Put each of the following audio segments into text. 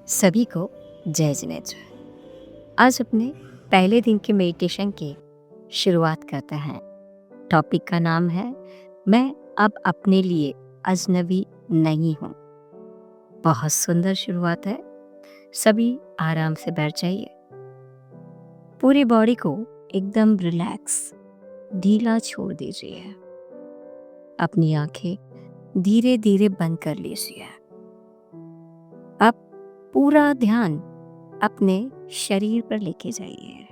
सभी को जय जिनेन्द्र। आज अपने पहले दिन के मेडिटेशन की शुरुआत करते हैं। टॉपिक का नाम है मैं अब अपने लिए अजनबी नहीं हूँ। बहुत सुंदर शुरुआत है। सभी आराम से बैठ जाइए। पूरी बॉडी को एकदम रिलैक्स ढीला छोड़ दीजिए। अपनी आंखें धीरे धीरे बंद कर लीजिए। अब पूरा ध्यान अपने शरीर पर लेके जाइए,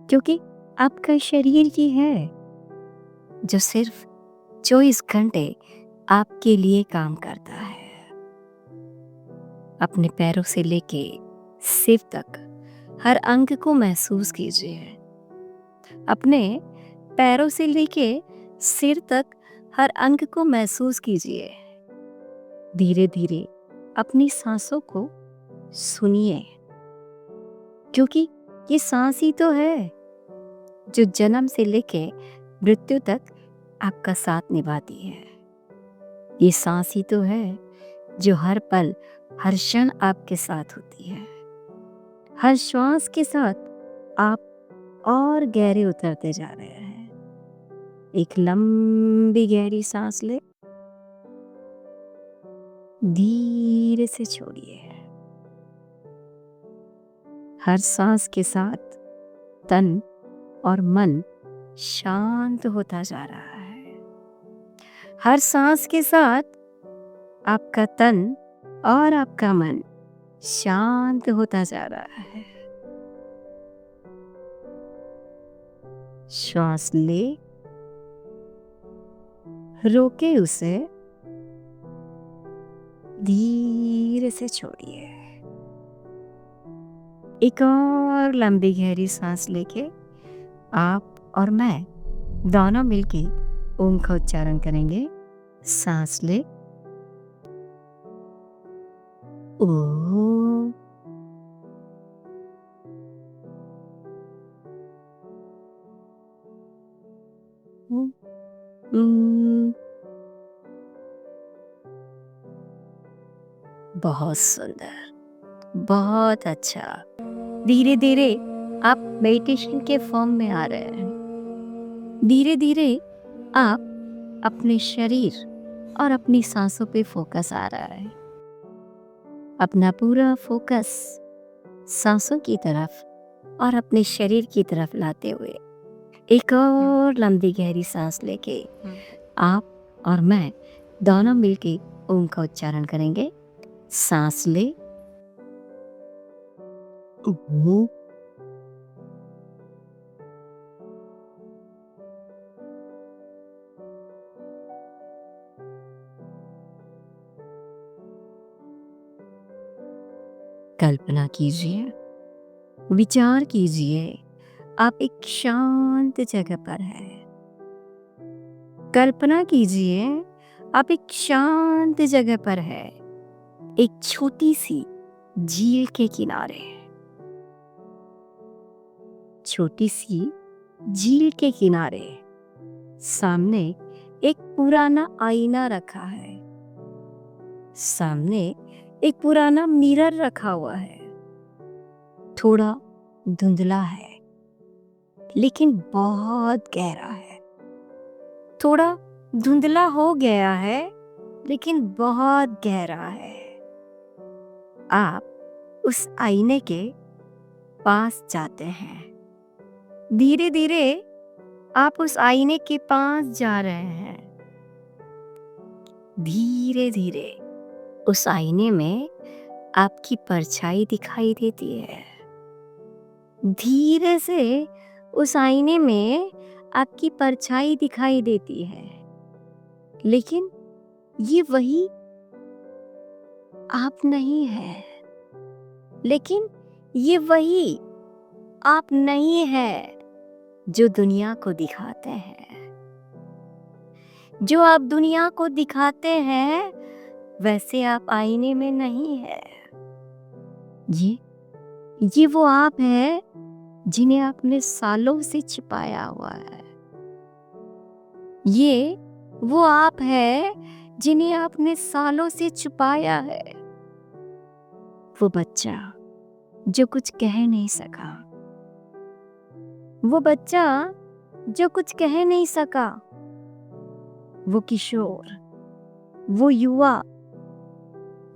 क्योंकि आपका शरीर ही है जो सिर्फ 24 घंटे आपके लिए काम करता है। अपने पैरों से लेके सिर तक हर अंग को महसूस कीजिए। अपने पैरों से लेके सिर तक हर अंग को महसूस कीजिए। धीरे धीरे अपनी सांसों को सुनिए, क्योंकि ये सांस ही तो है जो जन्म से लेके मृत्यु तक आपका साथ निभाती है। ये सांस ही तो है जो हर पल हर क्षण आपके साथ होती है। हर श्वास के साथ आप और गहरे उतरते जा रहे हैं। एक लंबी गहरी सांस ले, धीरे से छोड़िए। हर सांस के साथ तन और मन शांत होता जा रहा है। हर सांस के साथ आपका तन और आपका मन शांत होता जा रहा है। श्वास ले, रोके उसे, धीरे से छोड़िए। एक और लंबी गहरी सांस लेके आप और मैं दोनों मिलके ओम का उच्चारण करेंगे। सांस ले, ओम। ओम। बहुत सुंदर, बहुत अच्छा। धीरे धीरे आप मेडिटेशन के फॉर्म में आ रहे हैं। धीरे धीरे आप अपने शरीर और अपनी सांसों पे फोकस आ रहा है। अपना पूरा फोकस सांसों की तरफ और अपने शरीर की तरफ लाते हुए एक और लंबी गहरी सांस लेके आप और मैं दोनों मिलके ओम का उच्चारण करेंगे। सांस ले, ओम। कल्पना कीजिए, विचार कीजिए, आप एक शांत जगह पर हैं। कल्पना कीजिए, आप एक शांत जगह पर हैं, एक छोटी सी झील के किनारे। छोटी सी झील के किनारे सामने एक पुराना आईना रखा है। सामने एक पुराना मिरर रखा हुआ है। थोड़ा धुंधला है, लेकिन बहुत गहरा है। थोड़ा धुंधला हो गया है, लेकिन बहुत गहरा है। आप उस आईने के पास जाते हैं। धीरे धीरे आप उस आईने के पास जा रहे हैं। धीरे धीरे उस आईने में आपकी परछाई दिखाई देती है। धीरे से उस आईने में आपकी परछाई दिखाई देती है, लेकिन ये वही आप नहीं है। लेकिन ये वही आप नहीं है जो दुनिया को दिखाते हैं। जो आप दुनिया को दिखाते हैं वैसे आप आईने में नहीं है। ये वो आप है जिन्हें आपने सालों से छिपाया हुआ है। ये वो आप है जिन्हें आपने सालों से छुपाया है। वो बच्चा जो कुछ कह नहीं सका, वो बच्चा जो कुछ कह नहीं सका, वो किशोर, वो युवा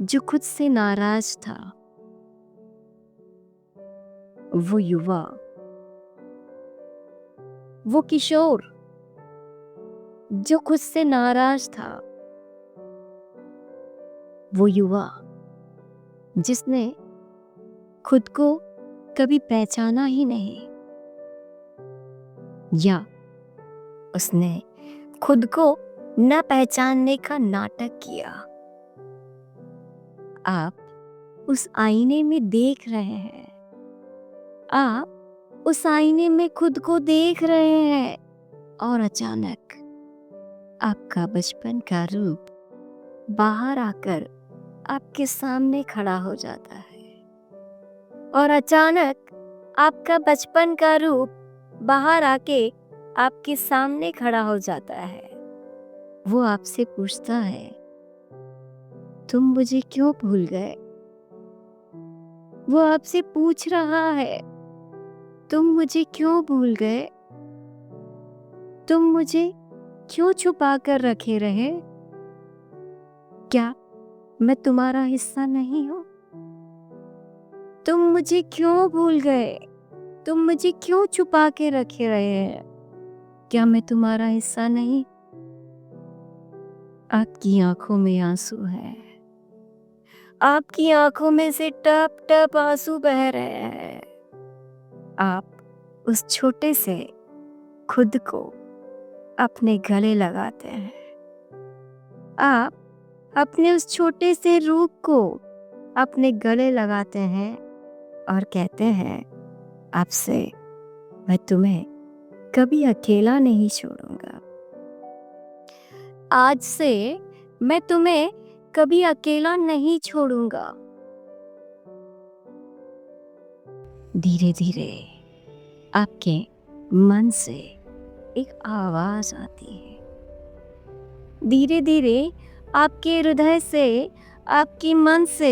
जो खुद से नाराज था, वो युवा, वो किशोर जो खुद से नाराज था, वो युवा जिसने खुद को कभी पहचाना ही नहीं, या उसने खुद को न पहचानने का नाटक किया। आप उस आईने में देख रहे हैं, आप उस आईने में खुद को देख रहे हैं, और अचानक आपका बचपन का रूप बाहर आकर आपके सामने खड़ा हो जाता है। और अचानक आपका बचपन का रूप बाहर आके आपके सामने खड़ा हो जाता है। वो आपसे पूछता है, तुम मुझे क्यों भूल गए? वो आपसे पूछ रहा है, तुम मुझे क्यों भूल गए? तुम मुझे क्यों छुपा कर रखे रहे? क्या मैं तुम्हारा हिस्सा नहीं हूं? तुम मुझे क्यों भूल गए? तुम मुझे क्यों छुपा के रखे रहे हैं? क्या मैं तुम्हारा हिस्सा नहीं? आपकी आंखों में आंसू है, आपकी आंखों में से टप टप आंसू बह रहे हैं। आप उस छोटे से खुद को अपने गले लगाते हैं। आप अपने उस छोटे से रूप को अपने गले लगाते हैं और कहते हैं, आपसे मैं तुम्हें कभी अकेला नहीं छोड़ूंगा। आज से मैं तुम्हें कभी अकेला नहीं छोड़ूंगा। धीरे धीरे आपके मन से एक आवाज आती है। धीरे धीरे आपके हृदय से, आपके मन से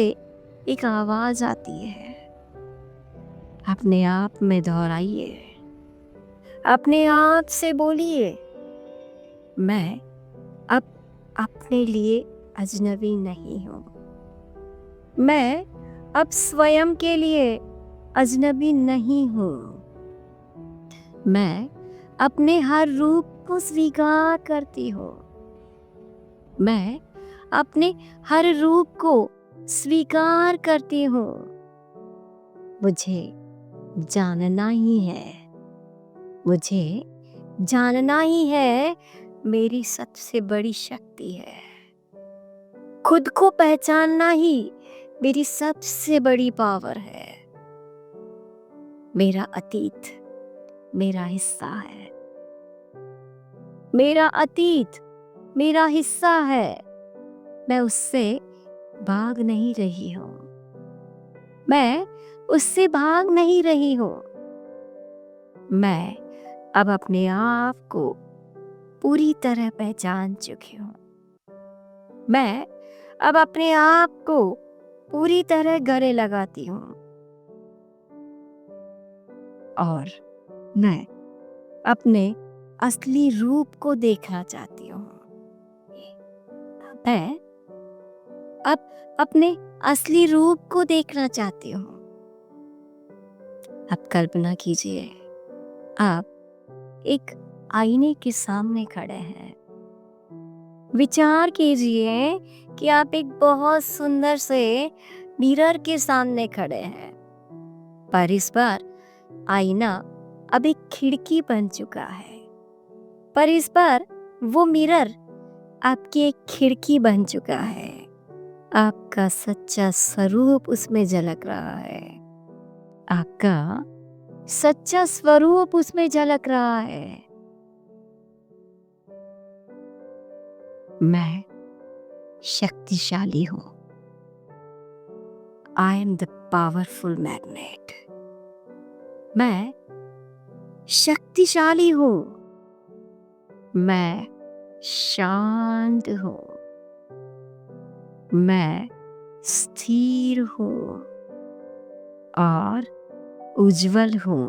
एक आवाज आती है। अपने आप में दोहराइए, अपने आप से बोलिए, मैं अब अपने लिए अजनबी नहीं हूं। मैं अब स्वयं के लिए अजनबी नहीं हूं। मैं अपने हर रूप को स्वीकार करती हूँ। मैं अपने हर रूप को स्वीकार करती हूँ। मुझे जानना ही है, मुझे जानना ही है मेरी सबसे बड़ी शक्ति है। खुद को पहचानना ही मेरी सबसे बड़ी पावर है। मेरा अतीत मेरा हिस्सा है, मेरा अतीत मेरा हिस्सा है। मैं उससे भाग नहीं रही हूं, मैं उससे भाग नहीं रही हूं। मैं अब अपने आप को पूरी तरह पहचान चुकी हूं। मैं अब अपने आप को पूरी तरह गले लगाती हूं, और मैं अपने असली रूप को देखना चाहती हूँ। मैं अब अपने असली रूप को देखना चाहती हूँ। अब कल्पना कीजिए, आप एक आईने के सामने खड़े हैं। विचार कीजिए कि आप एक बहुत सुंदर से मिरर के सामने खड़े हैं, पर इस बार आईना अब एक खिड़की बन चुका है। पर इस बार वो मिरर आपकी एक खिड़की बन चुका है। आपका सच्चा स्वरूप उसमें झलक रहा है। आपका सच्चा स्वरूप उसमें झलक रहा है। मैं शक्तिशाली हूं। I am the powerful magnet. मैं शक्तिशाली हूं। मैं शांत हूं। मैं स्थिर हूं। और उज्जवल हूँ।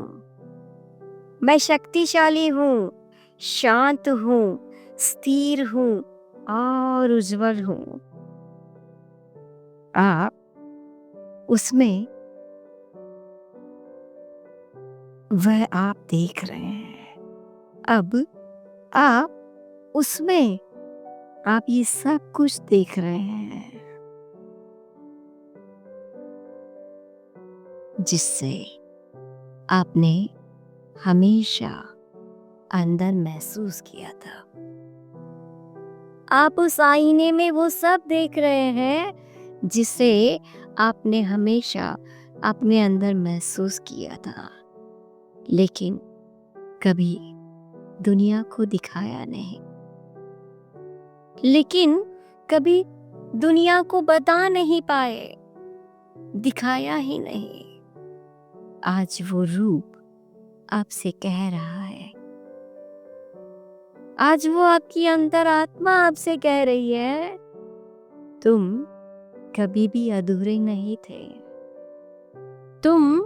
मैं शक्तिशाली हूँ, शांत हूँ, स्थिर हूँ और उज्जवल हूँ। आप उसमें वह आप देख रहे हैं। अब आप उसमें आप ये सब कुछ देख रहे हैं जिससे आपने हमेशा अंदर महसूस किया था। आप उस आईने में वो सब देख रहे हैं जिसे आपने हमेशा अपने अंदर महसूस किया था, लेकिन कभी दुनिया को दिखाया नहीं, लेकिन कभी दुनिया को बता नहीं पाए, दिखाया ही नहीं। आज वो रूप आपसे कह रहा है, आज वो आपकी अंतरात्मा आपसे कह रही है, तुम कभी भी अधूरे नहीं थे। तुम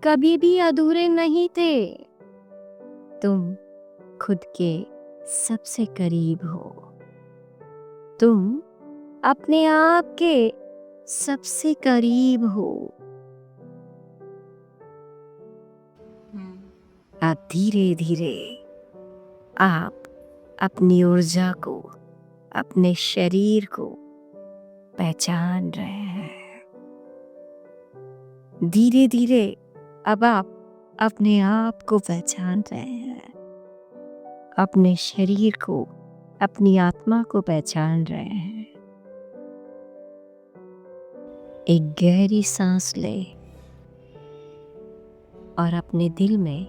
कभी भी अधूरे नहीं थे। तुम खुद के सबसे करीब हो। तुम अपने आप के सबसे करीब हो। आप धीरे धीरे आप अपनी ऊर्जा को, अपने शरीर को पहचान रहे हैं। धीरे धीरे अब आप अपने आप को पहचान रहे हैं, अपने शरीर को, अपनी आत्मा को पहचान रहे हैं। एक गहरी सांस ले और अपने दिल में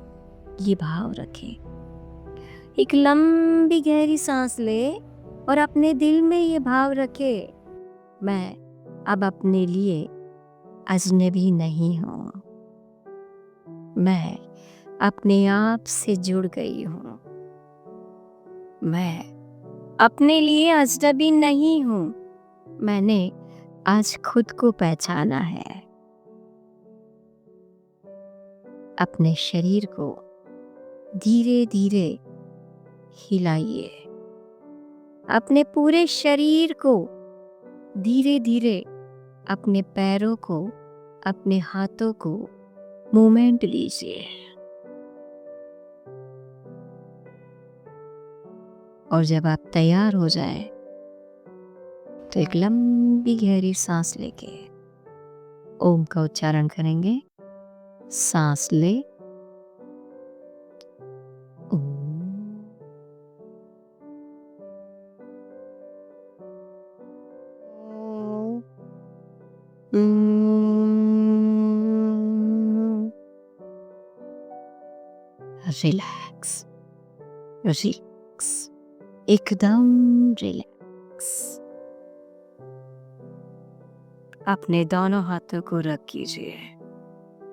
ये भाव रखें। एक लंबी गहरी सांस ले और अपने दिल में ये भाव रखे, मैं अब अपने लिए अजनबी नहीं हूँ। मैं अपने आप से जुड़ गई हूँ। मैं अपने लिए अजनबी नहीं हूँ। मैंने आज खुद को पहचाना है। अपने शरीर को धीरे धीरे हिलाइए। अपने पूरे शरीर को धीरे धीरे, अपने पैरों को, अपने हाथों को मूवमेंट लीजिए। और जब आप तैयार हो जाए तो एक लंबी गहरी सांस लेके ओम का उच्चारण करेंगे। सांस ले, रिलैक्स, रिलैक्स, एकदम रिलैक्स। अपने दोनों हाथों को रख कीजिए।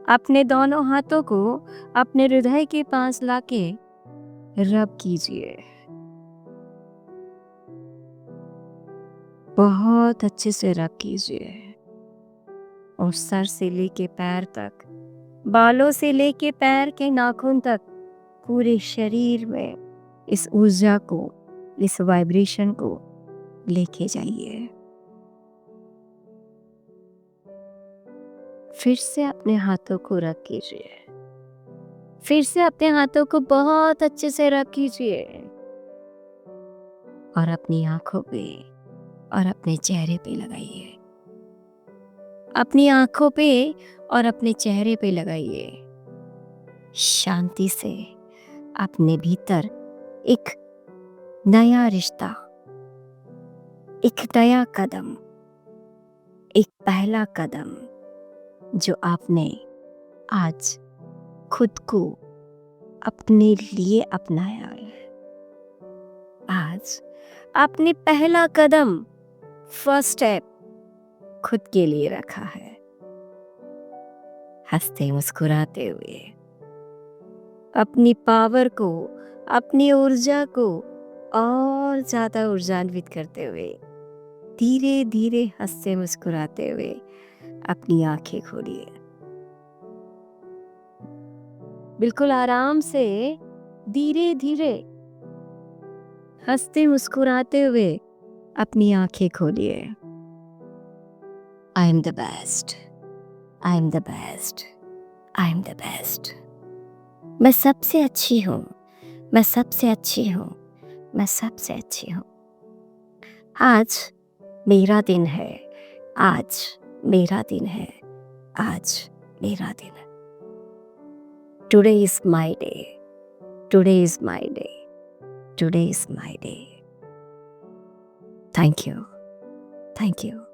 अपने दोनों हाथों को अपने हृदय के पास लाके रब कीजिए। बहुत अच्छे से रब कीजिए और सर से लेके पैर तक, बालों से लेके पैर के नाखून तक, पूरे शरीर में इस ऊर्जा को, इस वाइब्रेशन को लेके जाइए। फिर से अपने हाथों को रब कीजिए। फिर से अपने हाथों को बहुत अच्छे से रब कीजिए और अपनी आंखों पे और अपने चेहरे पे लगाइए। अपनी आंखों पे और अपने चेहरे पे लगाइए। शांति से अपने भीतर एक नया रिश्ता, एक नया कदम, एक पहला कदम जो आपने आज खुद को अपने लिए अपनाया है। आज आपने पहला कदम, फर्स्ट स्टेप खुद के लिए रखा है। हंसते मुस्कुराते हुए, अपनी पावर को, अपनी ऊर्जा को और ज्यादा ऊर्जान्वित करते हुए, धीरे धीरे हंसते मुस्कुराते हुए अपनी आंखें खोलिए। बिल्कुल आराम से, धीरे धीरे, हंसते मुस्कुराते हुए अपनी आंखें खोलिए। I am the best, I am the best, I am the best. मैं सबसे अच्छी हूँ, मैं सबसे अच्छी हूँ, मैं सबसे अच्छी हूँ। आज मेरा दिन है, आज मेरा दिन है, आज मेरा दिन है। Today is my day, today is my day, today is my day. Thank you, thank you.